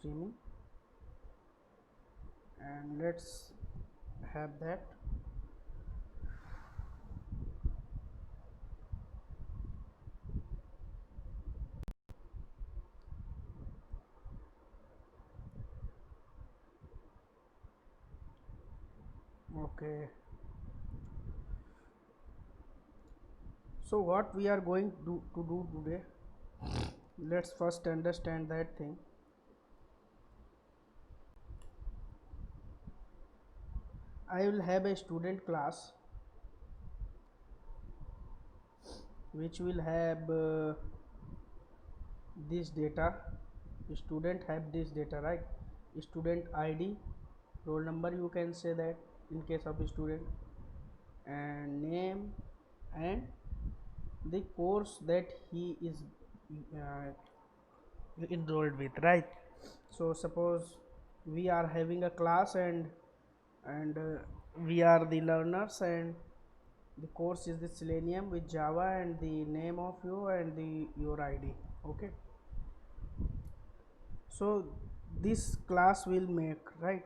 streaming, and let's have that. Okay, so what we are going to do today, let's first understand that thing. I will have a student class which will have this data. Student have this data, right? Student id, roll number, you can say that in case of a student, and name, and the course that he is uh, enrolled with, right? So suppose we are having a class, and we are the learners, and the course is the Selenium with Java, and the name of you and the your id. Okay, so this class will make, right?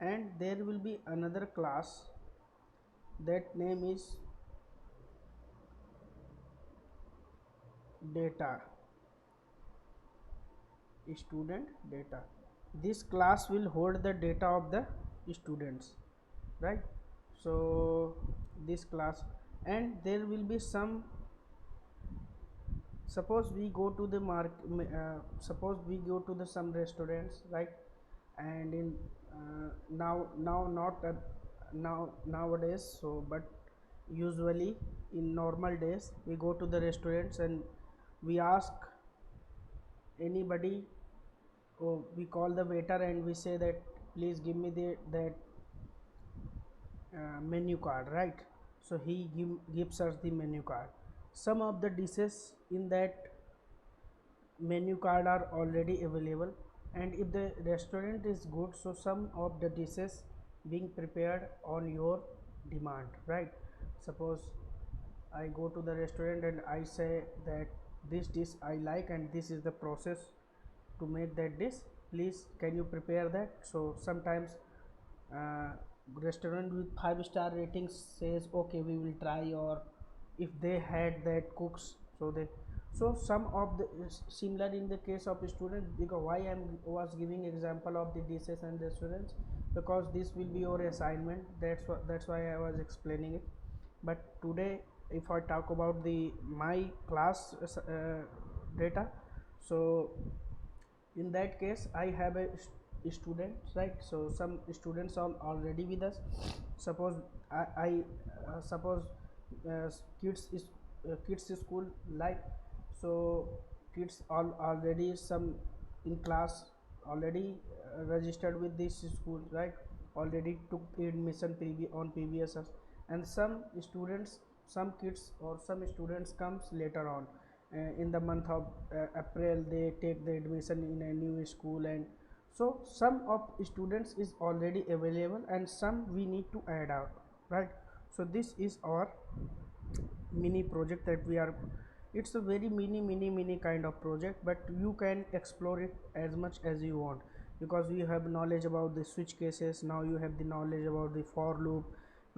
And there will be another class, that name is data, student data. This class will hold the data of the students, right? So this class, and there will be some, suppose we go to the suppose we go to the some restaurants, right? And in now not nowadays, so but usually in normal days we go to the restaurants and we ask anybody, or we call the waiter and we say that please give me the that menu card, right? So he gives us the menu card. Some of the dishes in that menu card are already available, and if the restaurant is good, so some of the dishes being prepared on your demand, right? Suppose I go to the restaurant and I say that this dish I like and this is the process to make that dish, please can you prepare that? So sometimes uh, restaurant with 5-star ratings says okay we will try, or if they had that cooks, so they, so some of the similar in the case of students, because why I was giving example of the dishes and restaurants, because this will be your assignment, that's why I was explaining it. But today if I talk about the my class data, so in that case I have a student, right? So some students are already with us. Suppose I suppose uh, kids is kids school, like, so kids all already some in class already registered with this school, right? Already took admission on PBSS, and some students, some kids or some students comes later on in the month of April, they take the admission in a new school, and so some of students is already available and some we need to add out, right? So this is our mini project that we are, it's a very mini kind of project, but you can explore it as much as you want, because you have knowledge about the switch cases, now you have the knowledge about the for loop,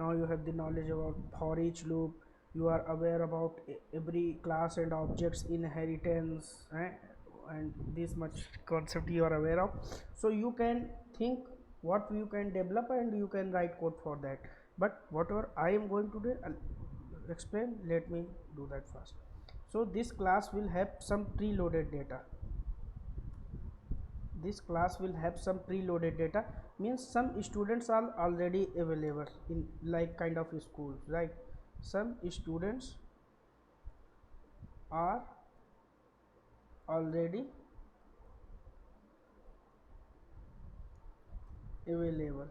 now you have the knowledge about for each loop, you are aware about every class and objects inheritance, and this much concept you are aware of, so you can think what you can develop and you can write code for that. But whatever I am going to do, explain, let me do that first. So this class will have some preloaded data, this class will have some preloaded data, means some students are already available in like kind of schools, right? Some students are already available,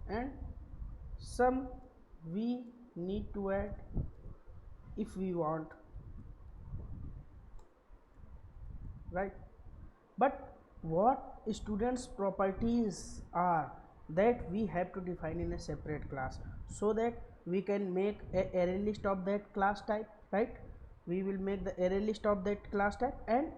and some we need to add if we want, right? But what students properties are, that we have to define in a separate class, so that we can make a array list of that class type, right? We will make the array list of that class type, and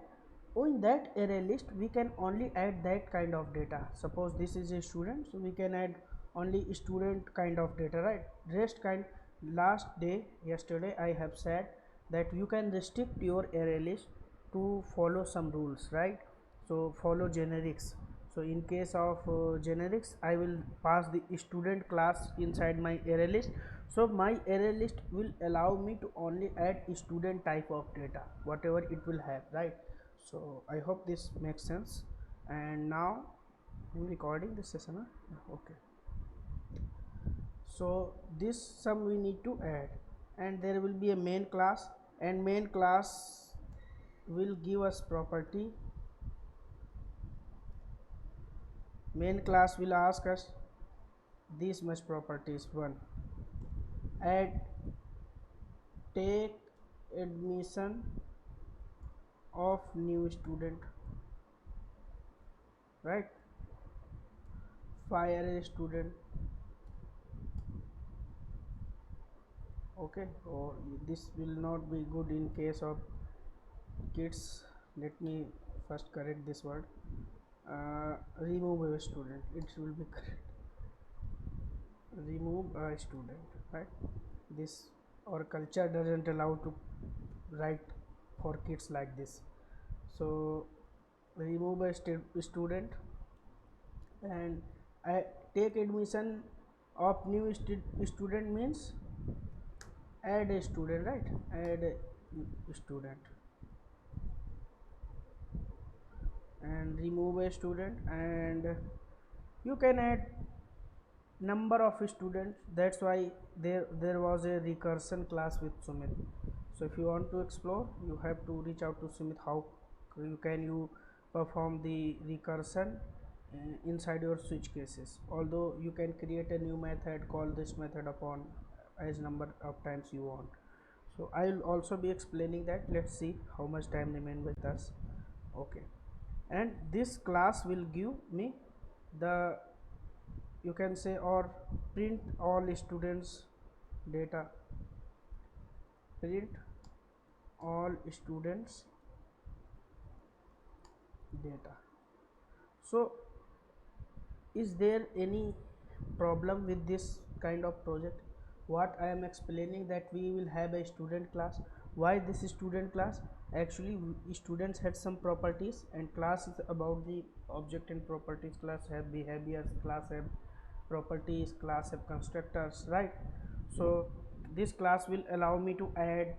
in that array list we can only add that kind of data. Suppose this is a student, so we can add only student kind of data, right? Rest kind, yesterday I have said that you can restrict your array list to follow some rules, right? So follow generics. So in case of generics, I will pass the student class inside my array list. So my array list will allow me to only add student type of data, whatever it will have, right? So I hope this makes sense. And now I'm recording this session, huh? Okay. So this sum we need to add, and there will be a main class, and main class will give us property. Main class will ask us these much properties. One, add, take admission of new student, right? Fire a student. Okay, or this will not be good in case of kids. Let me first correct this word. Remove a student, it will be correct. Remove a student, right? This our culture doesn't allow to write for kids like this. So remove a student, and take admission of new student means add a student, right? Add a student and remove a student, and you can add number of students. That's why there was a recursion class with Sumit. So if you want to explore, you have to reach out to Sumit. How you perform the recursion inside your switch cases. Although you can create a new method, call this method upon as number of times you want. So I will also be explaining that. Let's see how much time remain with us. Okay, and this class will give me the, you can say, or print all students data, print all students data. So is there any problem with this kind of project? What I am explaining, that we will have a student class. Why this student class? Actually students had some properties, and class is about the object and properties. Class have behaviors, class have properties, class have constructors, right? So this class will allow me to add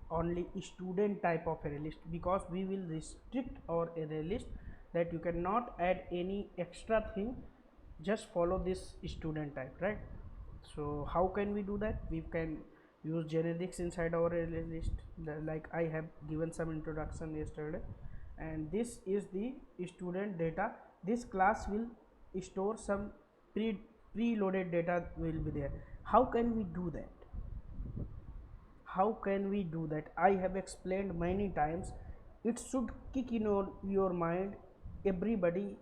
only student type of array list, because we will restrict our array list that you cannot add any extra thing, just follow this student type, right? So how can we do that? We can use generics inside our array list, like I have given some introduction yesterday. And this is the student data. This class will store some preloaded data will be there. How can we do that? How can we do that? I have explained many times. It should kick in your mind, everybody,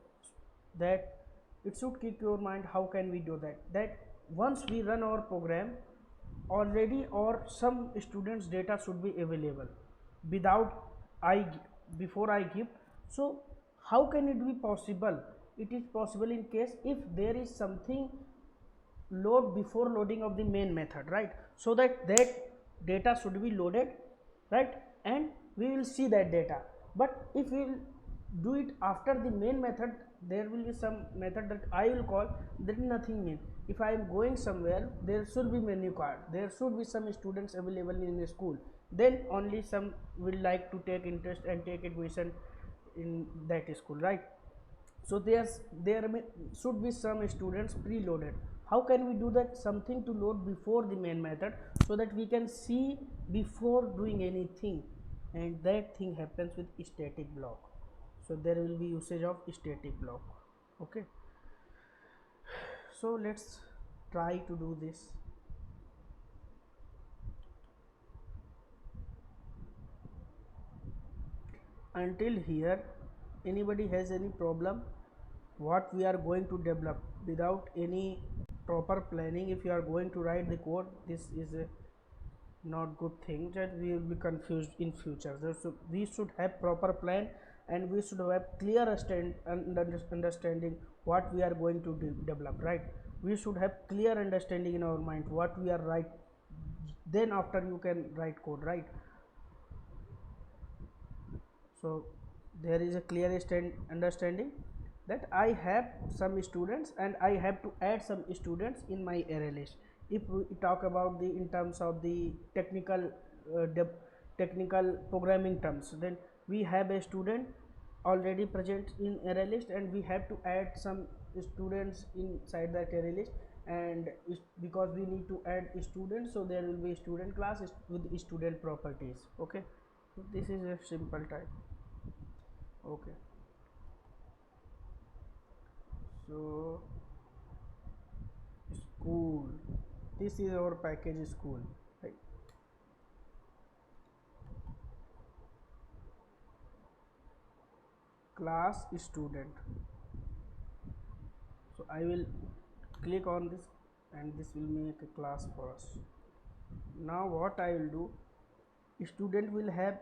that it should kick your mind. How can we do that? That once we run our program, already or some students data should be available without I before I give. So how can it be possible? It is possible in case if there is something load before loading of the main method, right? So that data should be loaded, right? And we will see that data. But if we will do it after the main method, there will be some method that I will call, that nothing mean. If I am going somewhere, there should be menu card, there should be some students available in the school, then only some will like to take interest and take admission in that school, right? So there should be some students preloaded. How can we do that? Something to load before the main method, so that we can see before doing anything, and that thing happens with static block. So there will be usage of static block. Okay, so let's try to do this. Until here, anybody has any problem? What we are going to develop without any proper planning, if you are going to write the code, this is a not good thing, that we will be confused in future. So we should have proper plan, and we should have clear understanding what we are going to develop, right? We should have clear understanding in our mind what we are right, then after you can write code, right? So there is a clear understanding that I have some students and I have to add some students in my array list. If we talk about the in terms of the technical programming terms, then we have a student already present in array list and we have to add some students inside that array list, and because we need to add students, so there will be student class with student properties. Okay, so this is a simple type. Okay, so school, this is our package school, right? Class student, so I will click on this and this will make a class for us. Now what I will do, student will have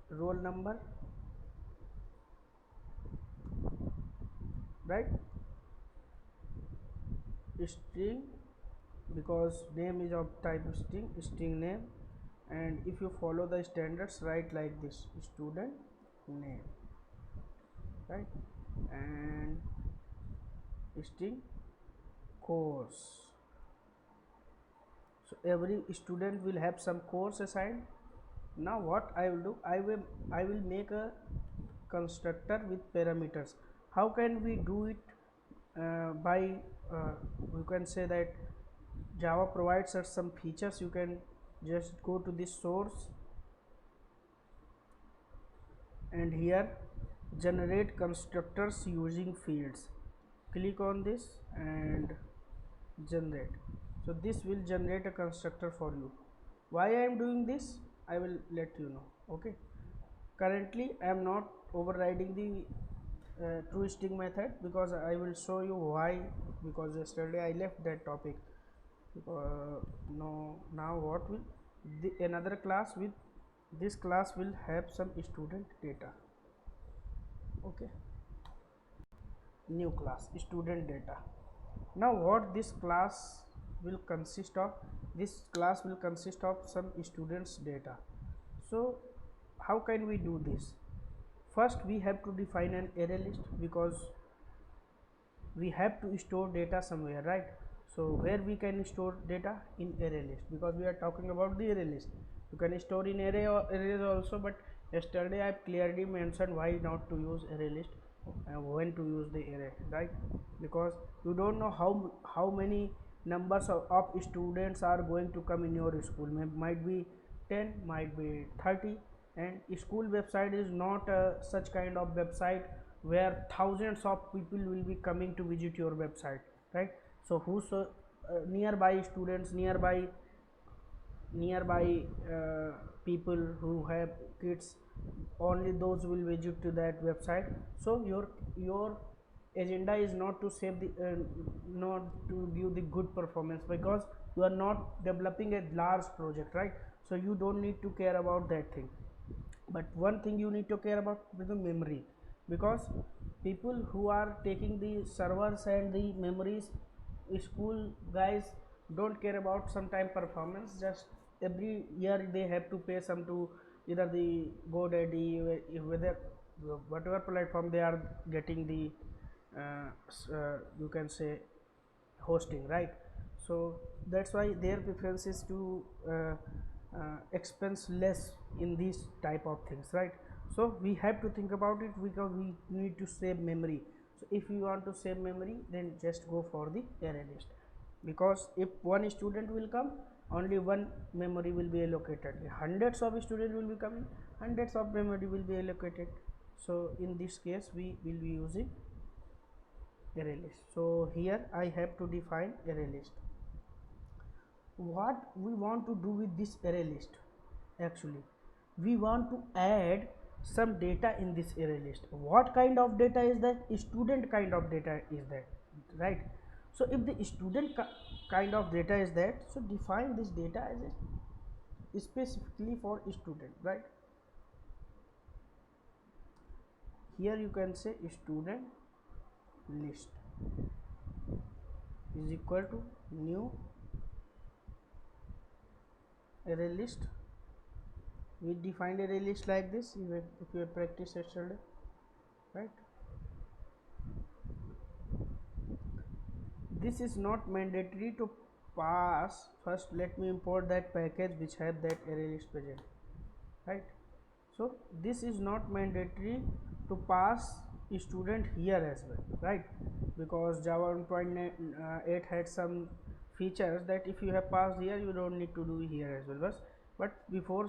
roll number, right? String, because name is of type string name, and if you follow the standards, write like this, student name, right? And string course, so every student will have some course assigned. Now what I will do, I will make a constructor with parameters. How can we do it? By you can say that Java provides us some features. You can just go to this source and here generate constructors using fields, click on this and generate. So this will generate a constructor for you. Why I am doing this, I will let you know. Okay, currently I am not overriding the true string method, because I will show you why, because yesterday I left that topic. No, now what will another class with this class will have some student data. Okay, new class student data. Now what this class will consist of, this class will consist of some students data. So how can we do this? First we have to define an array list, because we have to store data somewhere, right? So where we can store data? In array list, because we are talking about the array list. You can store in arrays also, but yesterday I clearly mentioned why not to use array list and when to use the array, right? Because you don't know how many numbers of students are going to come in your school. Might be 10, might be 30, and school website is not such kind of website where thousands of people will be coming to visit your website, right? So who's nearby students, nearby people who have kids, only those will visit to that website. So your agenda is not to save the not to give the good performance, because you are not developing a large project, right? So you don't need to care about that thing. But one thing you need to care about is the memory, because people who are taking the servers and the memories, school guys don't care about sometime performance. Just every year they have to pay some to either the GoDaddy, whether whatever platform they are getting the you can say hosting, right? So that's why their preference is to expense less in these type of things, right? So we have to think about it, because we need to save memory. So if you want to save memory, then just go for the array list, because if one student will come, only one memory will be allocated. Hundreds of students will be coming, hundreds of memory will be allocated. So in this case we will be using array list. So here I have to define array list. What we want to do with this array list? Actually we want to add some data in this array list. What kind of data is that? Student kind of data is that, right? So if the student kind of data is that, so define this data as a specifically for student, right? here you can say student list is equal to new array list. We defined array list like this if you have practiced yesterday, right? This is not mandatory to pass. First let me import that package which have that array list present, right? So this is not mandatory to pass student here as well, right? Because Java 1.8 had some features that if you have passed here you don't need to do here as well. But before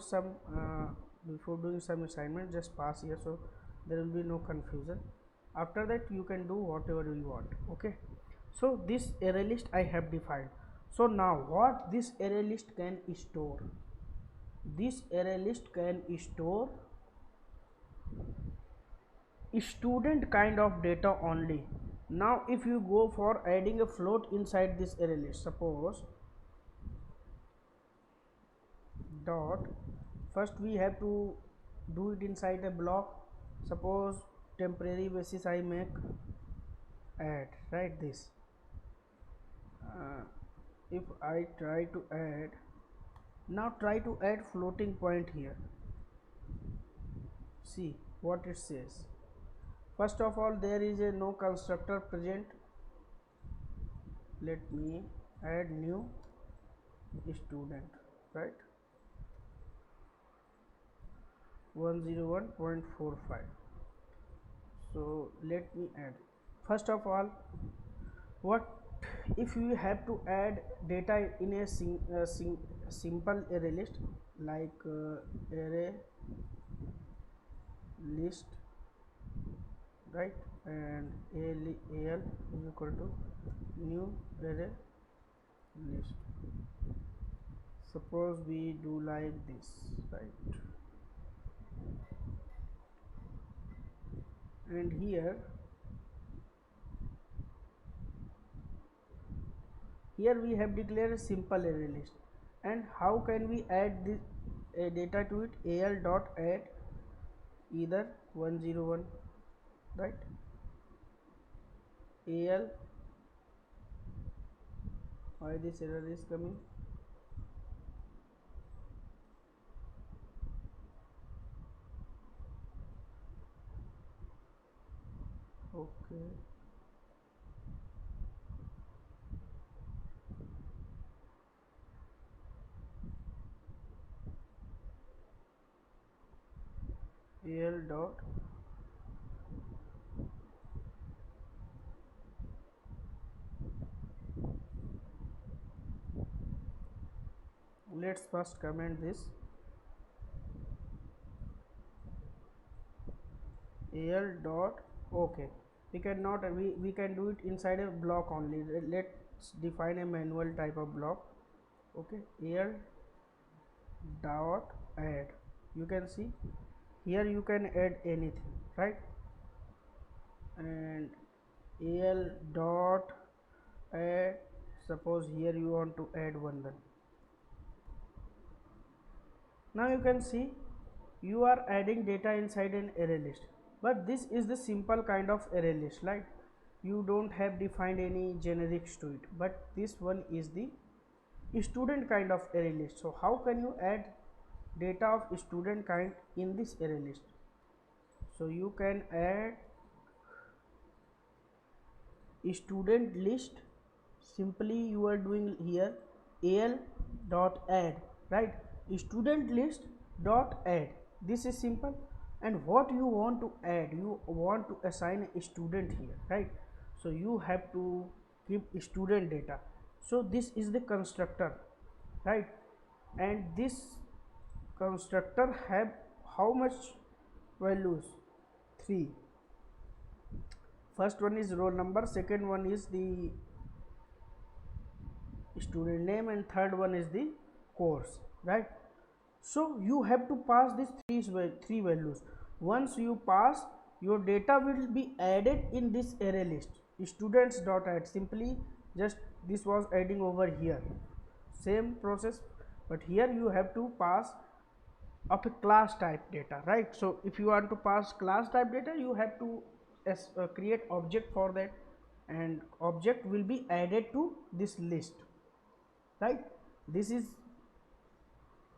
doing some assignment, just pass here, so there will be no confusion. After that you can do whatever you want. Okay, so this array list I have defined. So now what this array list can store? This array list can store student kind of data only. Now if you go for adding a float inside this array list, suppose dot, first we have to do it inside a block. Suppose temporary basis I make add, right? This if I try to add, now try to add floating point here, see what it says. First of all, there is a no constructor present. Let me add new student, right? 101.45. so let me add. First of all, what if you have to add data in a simple array list, like array list, right? And al is equal to new array list. Suppose we do like this, right? And here we have declared a simple array list. And how can we add this data to it? Al dot add either 101, right? Al, why this error is coming? Okay, al dot let's first comment this al dot. Okay, we cannot, we can do it inside a block only. Let's define a manual type of block. Okay, al dot add, you can see here you can add anything, right? And al dot add, suppose here you want to add one, then now you can see you are adding data inside an array list. But this is the simple kind of array list, right? You don't have defined any generics to it, but this one is the student kind of array list. So how can you add data of student kind in this array list? So you can add student list. Simply you are doing here al dot add, right? Student list dot add, this is simple. And what you want to add, you want to assign a student here, right? So you have to give student data. So this is the constructor, right? And this constructor have how much values? 3. First one is roll number, second one is the student name, and third one is the course, right? So you have to pass these three values. Once you pass, your data will be added in this array list. Students dot add, simply just this was adding over here, same process, but here you have to pass of a class type data, right? So if you want to pass class type data, you have to create object for that, and object will be added to this list, right? This is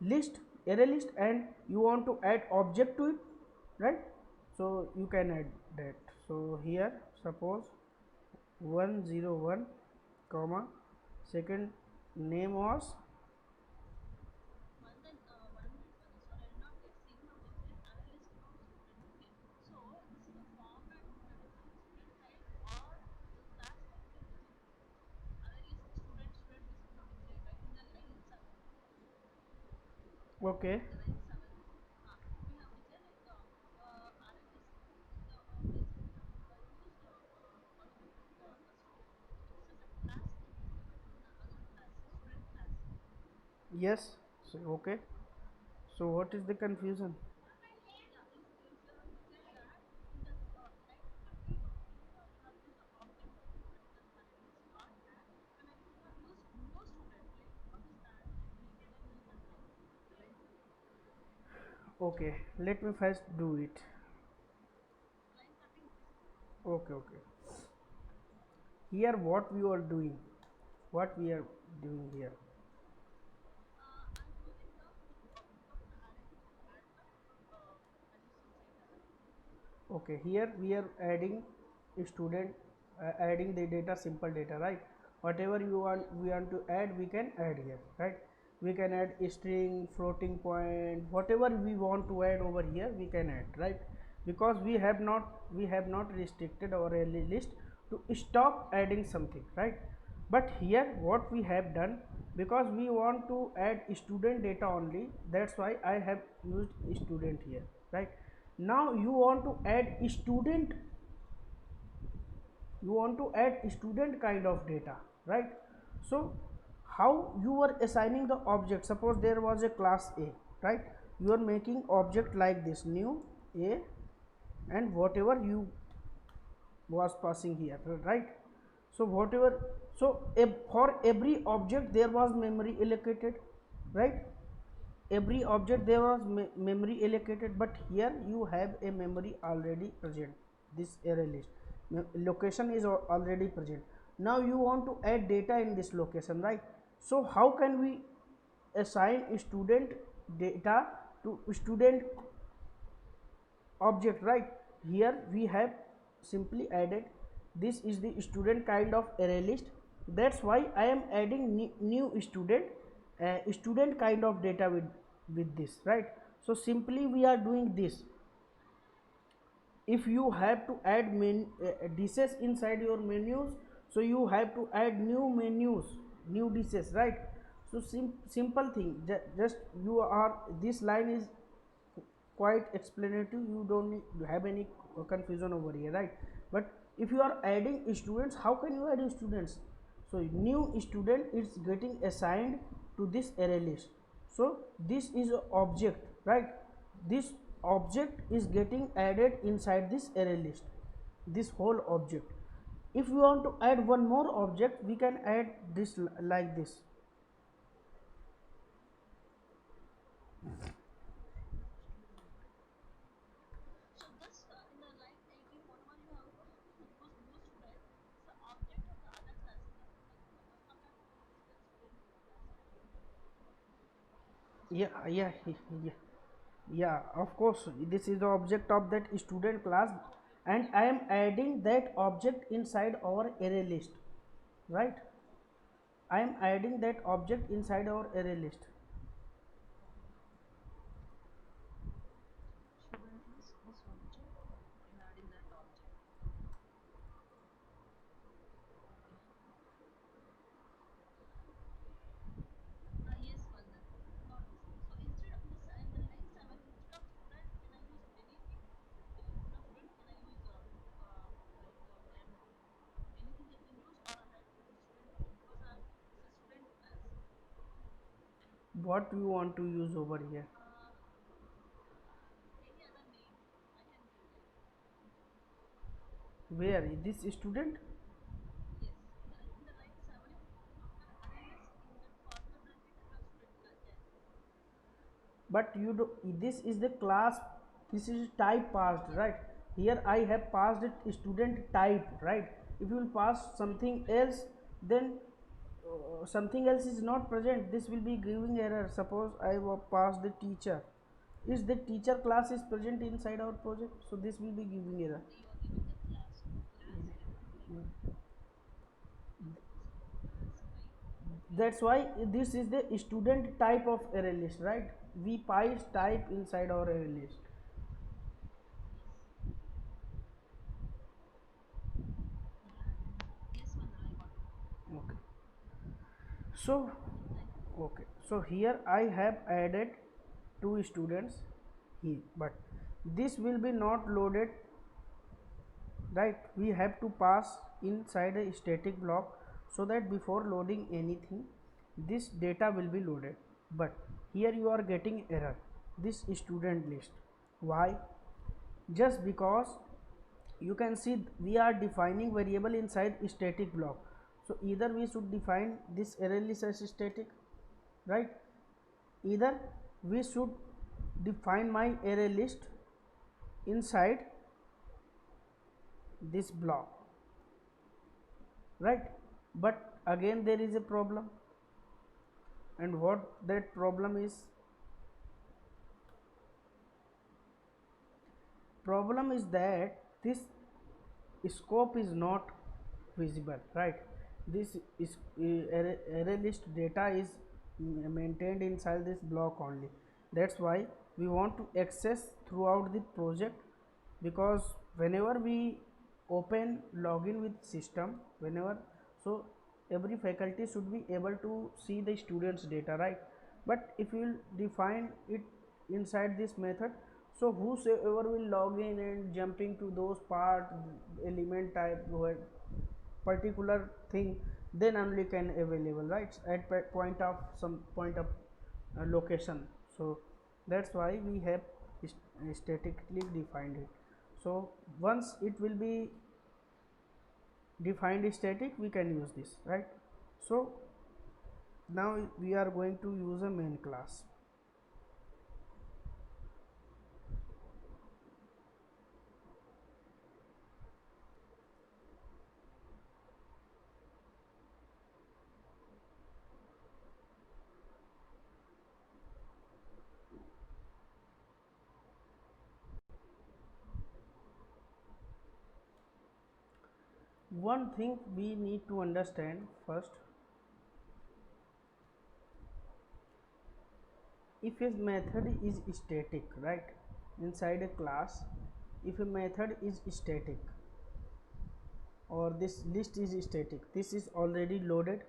list, array list, and you want to add object to it, right? So you can add that. So here suppose 101 comma second name was okay. Yes. So okay, so what is the confusion? Okay, let me first do it. Okay, okay. Here what we are doing, what we are doing here. Okay, here we are adding student, adding the data, simple data, right? Whatever you want, we want to add, we can add here, right? We can add string, floating point, whatever we want to add over here, we can add, right? Because we have not restricted our array list to stop adding something, right? But here what we have done, because we want to add student data only, that's why I have used student here, right? Now you want to add student, you want to add student kind of data, right? So how you are assigning the object? Suppose there was a class A, right? You are making object like this, new A, and whatever you was passing here, right? So whatever, so for every object there was memory allocated, right? Every object there was memory allocated, but here you have a memory already present, this array list location is already present. Now you want to add data in this location, right? So how can we assign student data to student object, right? Here we have simply added, this is the student kind of array list, that's why I am adding new student, student kind of data with this, right? So simply we are doing this. If you have to add dishes inside your menus, so you have to add new menus, new dishes, right? So simple thing, just you are, this line is quite explanative, you don't have any confusion over here, right? But if you are adding students, how can you add students? So new student is getting assigned to this array list, so this is a object, right? This object is getting added inside this array list, this whole object. If we want to add one more object, we can add this like this. Yeah, yeah. Yeah, of course, this is the object of that student class, and I am adding that object inside our array list, right? I am adding that object inside our array list. What you want to use over here? Where this student? but you do, this is the class, this is type passed, right? Here I have passed it student type, right? If you will pass something else, then something else is not present, this will be giving error. Suppose I pass the teacher, is the teacher class is present inside our project, so this will be giving error. That's why this is the student type of array list, right? We pass type inside our array list. Okay, so okay, so here I have added two students here, but this will be not loaded, right? We have to pass inside a static block, so that before loading anything this data will be loaded. But here you are getting error, this student list. Why? Just because you can see we are defining variable inside static block, so either we should define this array list as static, right? Either we should define my array list inside this block, right? But again there is a problem, and what that problem is? Problem is that this scope is not visible, right? This is array list data is maintained inside this block only. That's why we want to access throughout the project, because whenever we open login with system, whenever, so every faculty should be able to see the students data, right? But if you will define it inside this method, so whosoever will log in and jumping to those part element type particular thing, then only can available, right? At point of some point of location. So that's why we have statically defined it. So once it will be defined static, we can use this, right? So now we are going to use a main class. One thing we need to understand first, if a method is static, right, inside a class, if a method is static or this list is static, this is already loaded,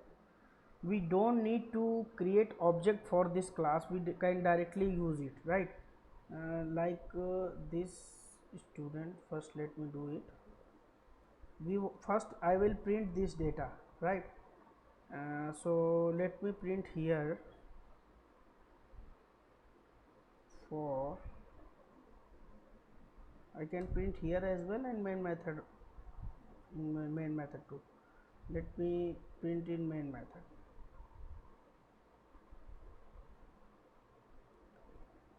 we don't need to create object for this class, we can directly use it, right? This student, first let me do it. We first I will print this data, right? So let me print here for, I can print here as well, and main method, main method too. Let me print in main method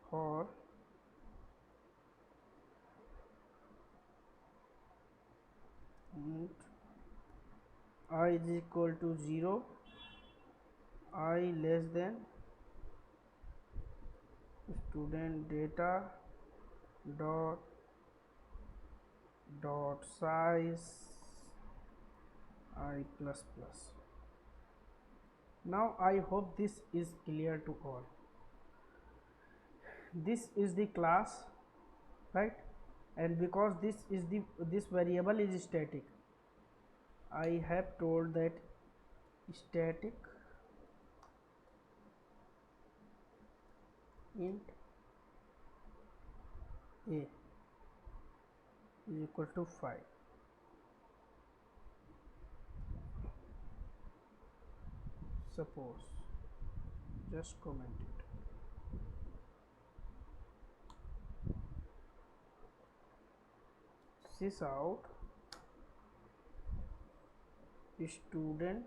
for int I is equal to 0, I less than student data dot size I plus plus. Now I hope this is clear to all. This is the class, right? And because this variable is static, I have told that static int a is equal to 5. Suppose, just comment it. Sys out student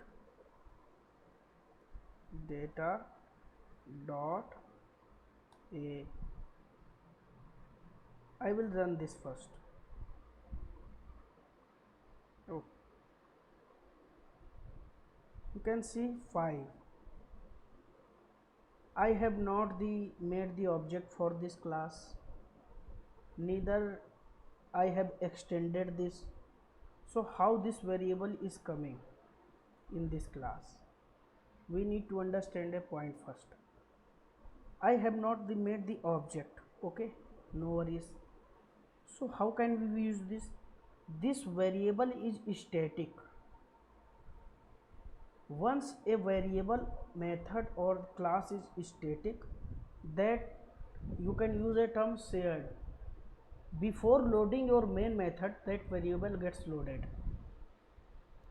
data dot a, I will run this first. Oh, you can see 5. I have not made the object for this class, neither I have extended this. So how this variable is coming in this class? We need to understand a point first. I have not made the object, okay, no worries. So how can we use this? This variable is static. Once a variable, method or class is static, that you can use a term shared. Before loading your main method, that variable gets loaded,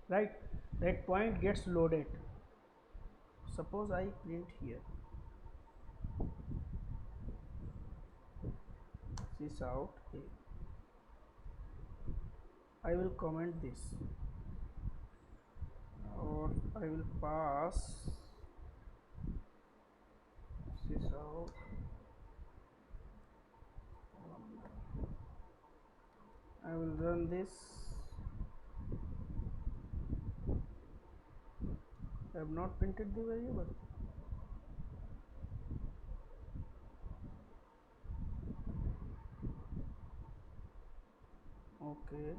right? That point gets loaded. Suppose I print here sys out a. I will comment this, or I will pass sys out. I will run this. I have not printed the variable. Okay.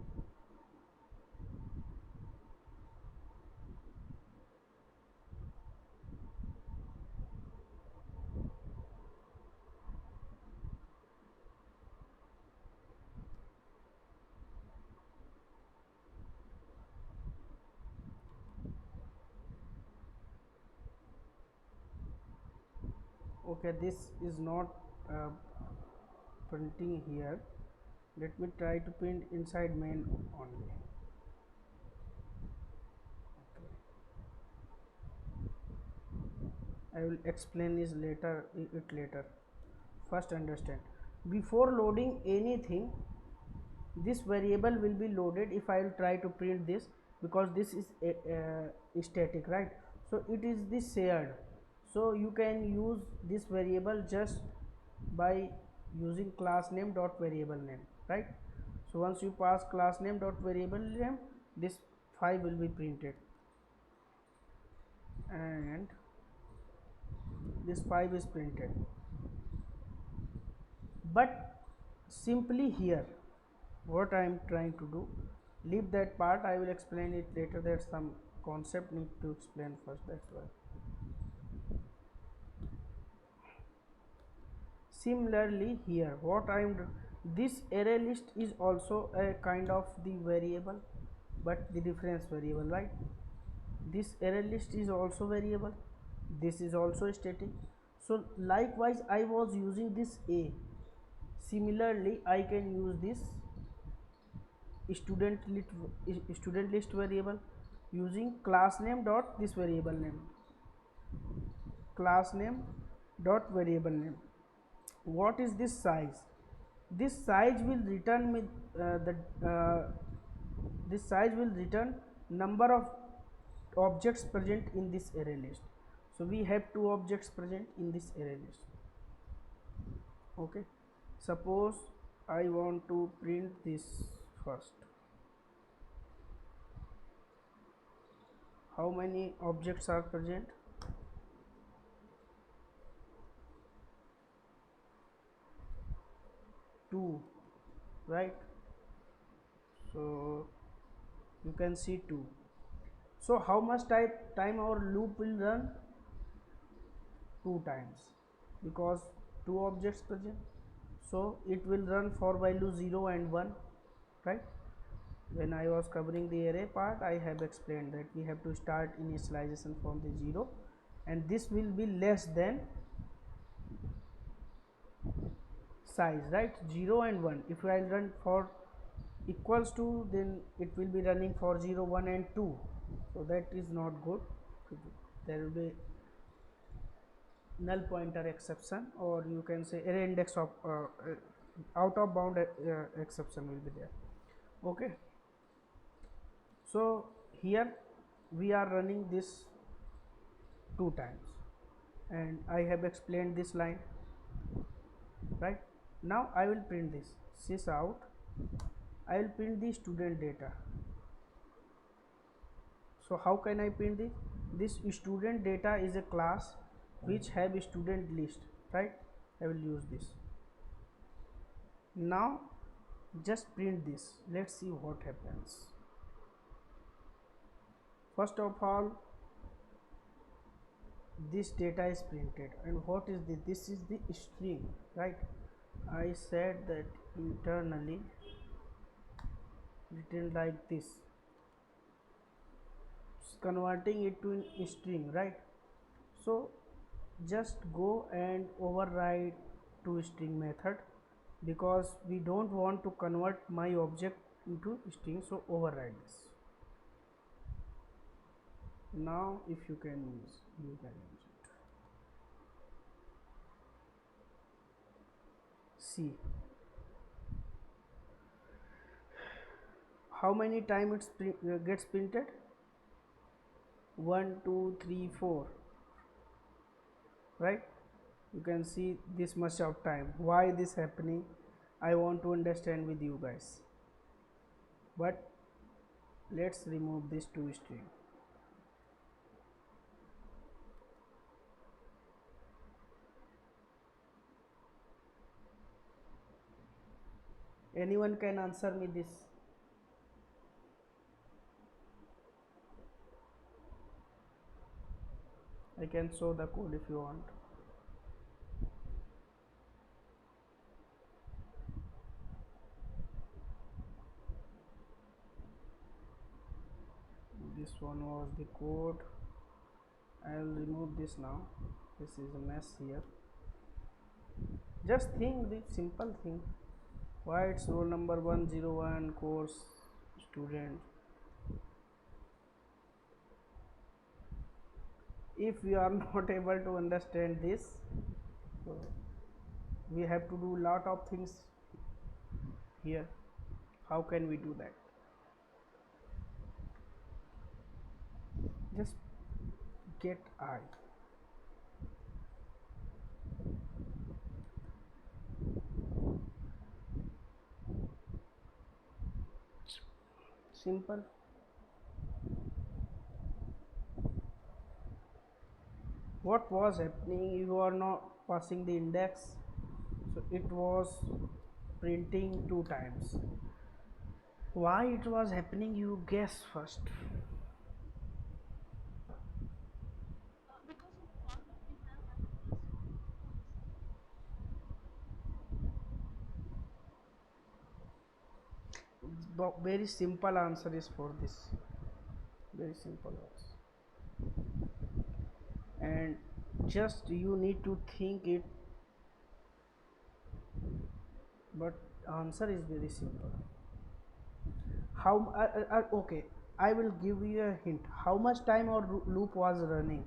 Okay, this is not uh, printing here. Let me try to print inside main only. Okay. I will explain this later. First understand, before loading anything, this variable will be loaded. If I will try to print this, because this is static, right? So it is the shared, so you can use this variable just by using class name dot variable name, right? So once you pass class name dot variable name, this 5 will be printed, and this 5 is printed. But simply here, what I am trying to do, leave that part, I will explain it later. There's some concept need to explain first, that's why. Similarly here, what I am this array list is also a kind of the variable, but the difference variable, right? This array list is also variable, this is also static. So likewise I was using this a, similarly I can use this student list variable using class name dot this variable name, class name dot variable name. What is this size? This size will return with the this size will return number of objects present in this array list. So we have 2 objects present in this array list. Okay, suppose I want to print this first. How many objects are present? 2, right? So you can see 2. So how much time our loop will run? 2 times, because 2 objects present. So it will run for value 0 and 1, right? When I was covering the array part, I have explained that we have to start initialization from the 0, and this will be less than size, right? 0 and 1. If I run for equals to, then it will be running for 0, 1 and 2. So that is not good. There will be null pointer exception, or you can say array index of out of bound exception will be there. Okay, so here we are running this 2 times, and I have explained this line. right? Now I will print this sys out. I will print the student data. So how can I print this? This student data is a class which have a student list, right? I will use this. Now just print this. Let's see what happens. First of all, this data is printed, and what is this? This is the string, right? I said that internally written like this, converting it to a string, right? So just go and override to string method, because we don't want to convert my object into string, so override this. Now if you can use, you can use it. See how many times it gets printed. 1 2 3 4, right? You can see this much of time. Why this happening, I want to understand with you guys. But let's remove this to string. Anyone can answer me this? I can show the code if you want. This one was the code. I'll remove this now. This is a mess here. Just think the simple thing. Why it's roll number 101 course student. If we are not able to understand this, so we have to do lot of things here. How can we do that? Just get I. Simple. What was happening? You are not passing the index, so it was printing 2 times. Why it was happening, you guess first. Very simple answer is for this. Very simple answer. And just you need to think it, but answer is very simple. How okay, I will give you a hint. How much time our loop was running?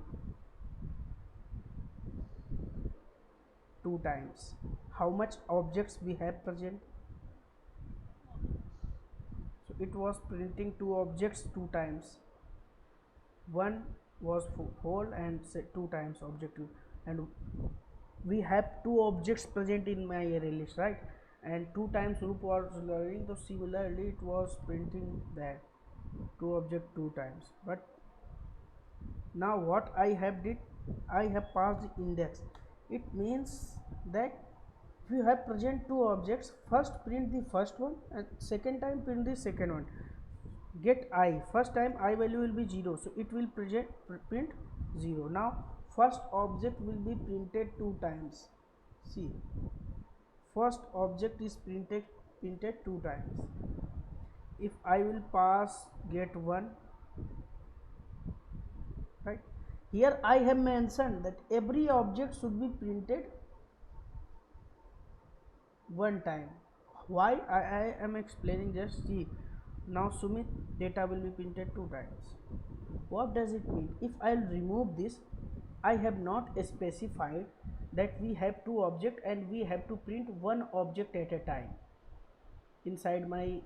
2 times. How much objects we have present? So it was printing 2 objects 2 times. One was whole and 2 times objective, and we have 2 objects present in my array list, right? And 2 times loop was learning, so similarly it was printing that 2 object 2 times. But now what I have did, I have passed the index. It means that if you have present 2 objects, first print the first one and second time print the second one. Get I, first time I value will be 0, so it will print 0. Now first object will be printed 2 times. See, first object is printed 2 times. If I will pass get 1, right? Here I have mentioned that every object should be printed 1 time. Why I am explaining, just see. Now Sumit data will be printed 2 times. What does it mean? If I will remove this, I have not specified that we have 2 objects and we have to print 1 object at a time. Inside my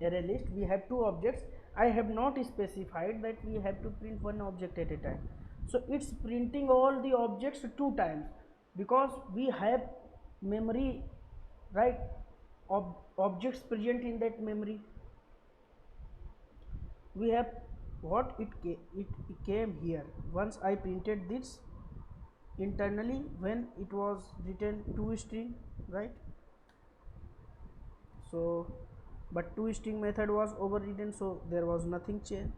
array list we have 2 objects. I have not specified that we have to print 1 object at a time. So it's printing all the objects 2 times, because we have memory, right? Objects present in that memory. We have what it came here. Once I printed this internally when it was written to string, right? So but to string method was overridden, so there was nothing changed.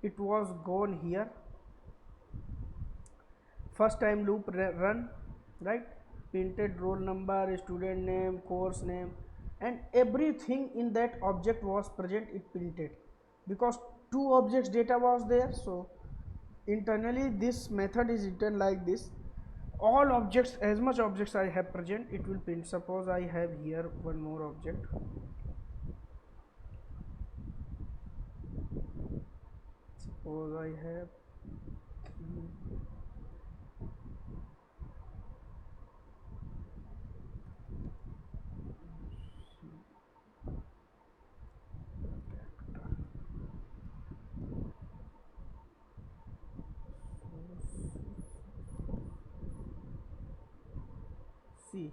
It was gone here. First time loop run, right? Printed roll number, student name, course name, and everything in that object was present. It printed because two objects data was there. So internally this method is written like this: all objects, as much objects I have present, it will print. Suppose I have here one more object. Suppose I have C.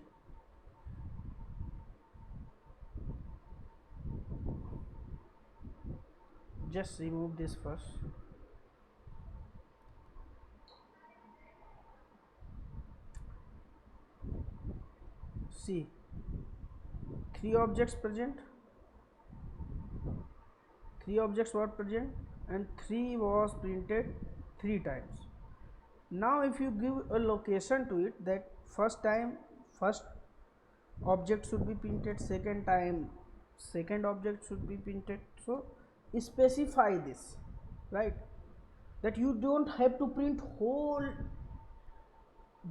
Just remove this first. See, three objects present, three objects were present, and 3 was printed 3 times. Now if you give a location to it, that first time first object should be printed, second time second object should be printed. So specify this, right? That you don't have to print whole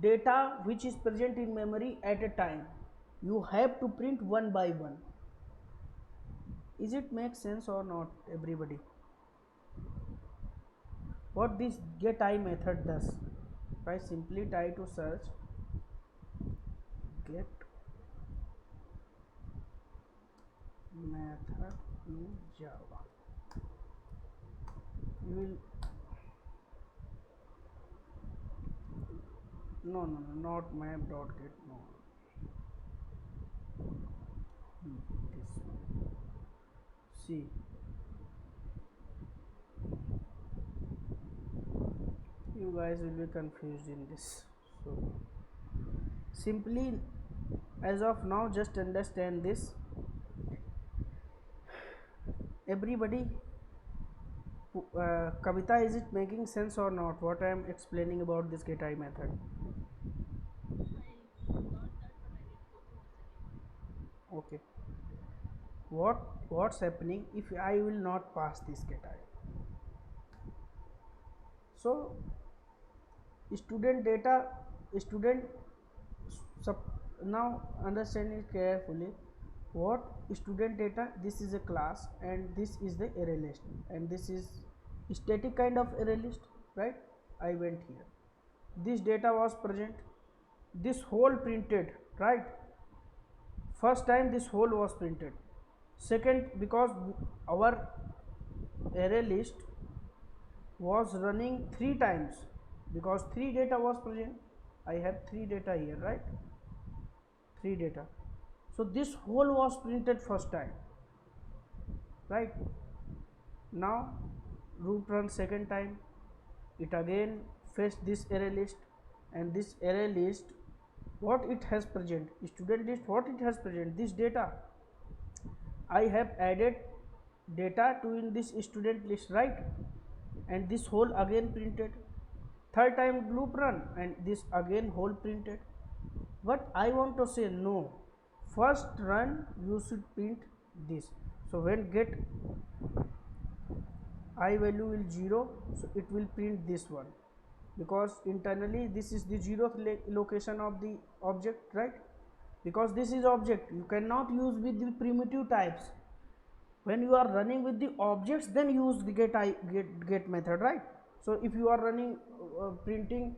data which is present in memory at a time. You have to print one by one. Is it make sense or not, everybody? What this get I method does, if I simply try to search get method in Java, you will no, not map.get, no, this one. See, you guys will be confused in this. So simply, as of now, just understand this, everybody. Kavita, is it making sense or not what I am explaining about this get I method? Okay, what's happening if I will not pass this get I? So student data, student sub, now understand it carefully. What student data, this is a class and this is the array list, and this is static kind of array list, right? I went here, this data was present, this whole printed, right? First time this whole was printed. Second, because our array list was running 3 times, because 3 data was present. I have 3 data here, right? 3 data. So this whole was printed first time, right? Now root run second time, it again fetch this array list, and this array list, what it has present, student list, what it has present, this data. I have added data to in this student list, right? And this whole again printed. Third time loop run, and this again whole printed. But I want to say no, first run you should print this. So when get I value will 0, so it will print this one, because internally this is the 0th location of the object, right? Because this is object, you cannot use with the primitive types. When you are running with the objects, then use the get method, right? So if you are running printing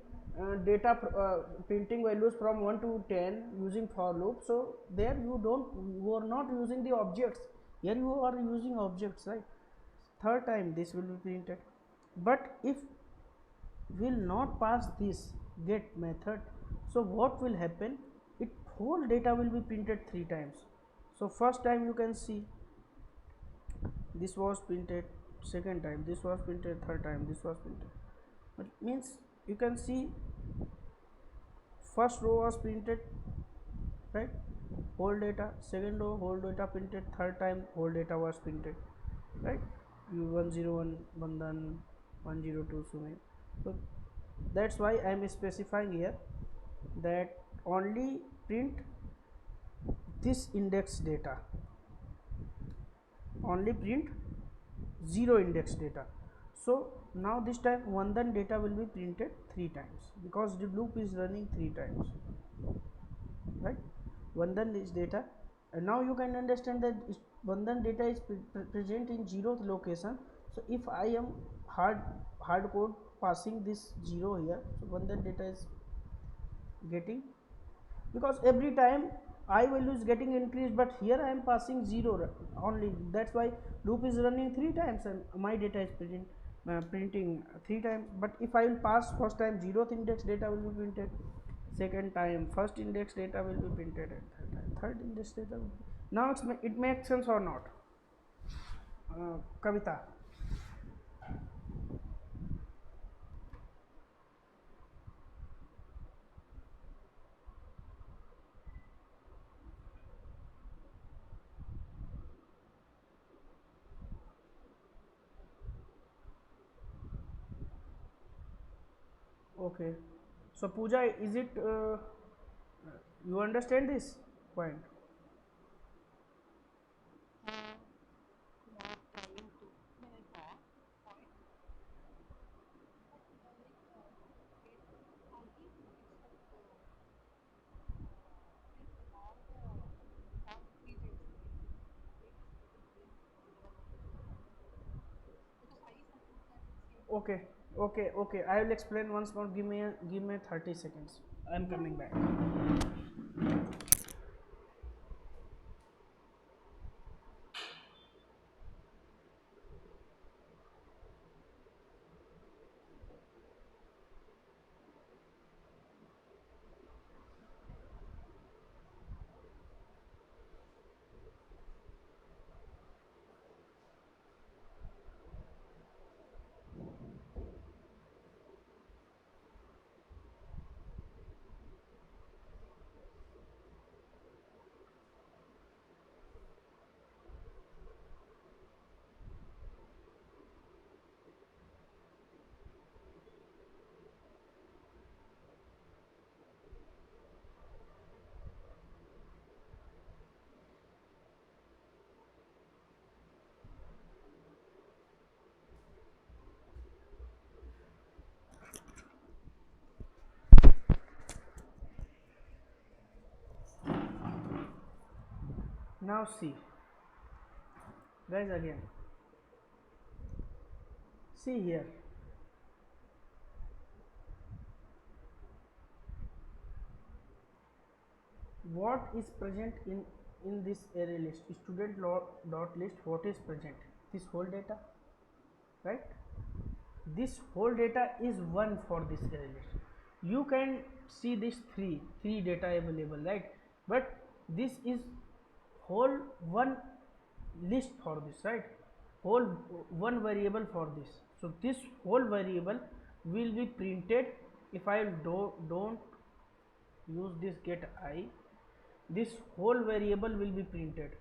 data, printing values from 1 to 10 using for loop, so there you are not using the objects, here you are using objects, right? Third time this will be printed. But if will not pass this get method, so what will happen, it whole data will be printed 3 times. So first time you can see this was printed, second time this was printed, third time this was printed. But means you can see first row was printed, right, whole data, second row whole data printed, third time whole data was printed, right, 101 Bandhan, 102 Sumit. So that's why I am specifying here that only print this index data, only print 0 index data. So now this time Bandhan data will be printed 3 times because the loop is running 3 times, right. Bandhan is data, and now you can understand that Bandhan data is present in 0th location. So if I am hard code passing this 0 here, so Bandhan data is getting, because every time I value is getting increased, but here I am passing 0 only. That's why loop is running 3 times and my data is printing 3 times. But if I will pass first time 0th index data will be printed, second time first index data will be printed, and third time third index data will be. Now it makes sense or not, Kavita? Okay, so Pooja, is it you understand this point? Okay, okay, I will explain once more. Give me 30 seconds. I am coming back. Now see, guys, again see here, what is present in this array list, student dot list. What is present? This whole data, right? This whole data is one for this array list. You can see this three data available, right? But this is whole one list for this, right? Whole one variable for this. So this whole variable will be printed. If I don't use this get I, this whole variable will be printed,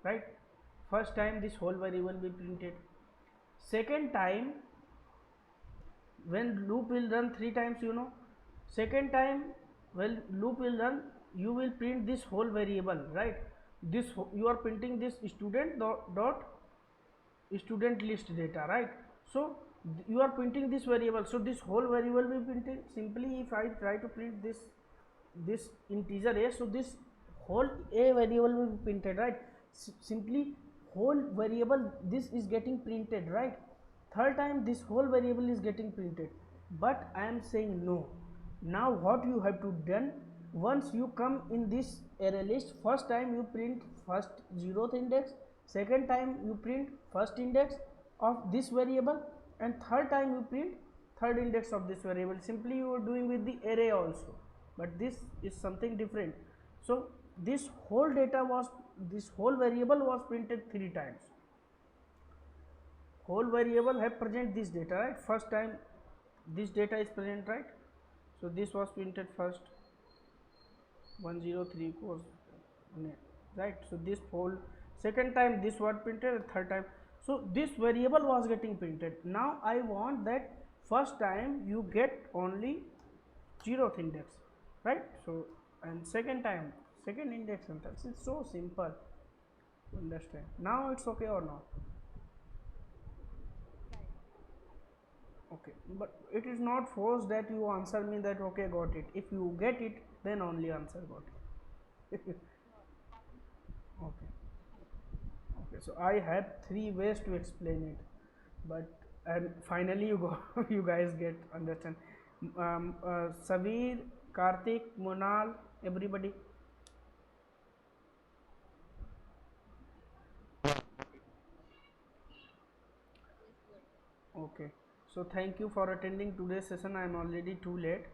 right? First time this whole variable will be printed. Second time, when loop will run 3 times, second time when loop will run, you will print this whole variable, right? This you are printing this student dot student list data, right? So you are printing this variable, so this whole variable will be printed. Simply if I try to print this integer a, so this whole a variable will be printed, right? Simply whole variable this is getting printed, right? Third time this whole variable is getting printed, but I am saying no. Now what you have to done, once you come in this array list, first time you print first 0th index, second time you print first index of this variable, and third time you print third index of this variable. Simply you are doing with the array also, but this is something different. So this whole data was, this whole variable was printed 3 times. Whole variable have present this data, right? First time this data is present, right? So this was printed first, 103 course, right? So this whole second time this word printed, third time, so this variable was getting printed. Now I want that first time you get only 0th index, right? So and second time second index, and that's, it's so simple to understand. Now it's okay or not? Okay, but it is not forced that you answer me that okay, got it. If you get it, then only answer got it. Okay. Okay, so I had 3 ways to explain it, but and finally you go, you guys get understand. Savir, Karthik, Monal, everybody. Okay, so thank you for attending today's session. I am already too late.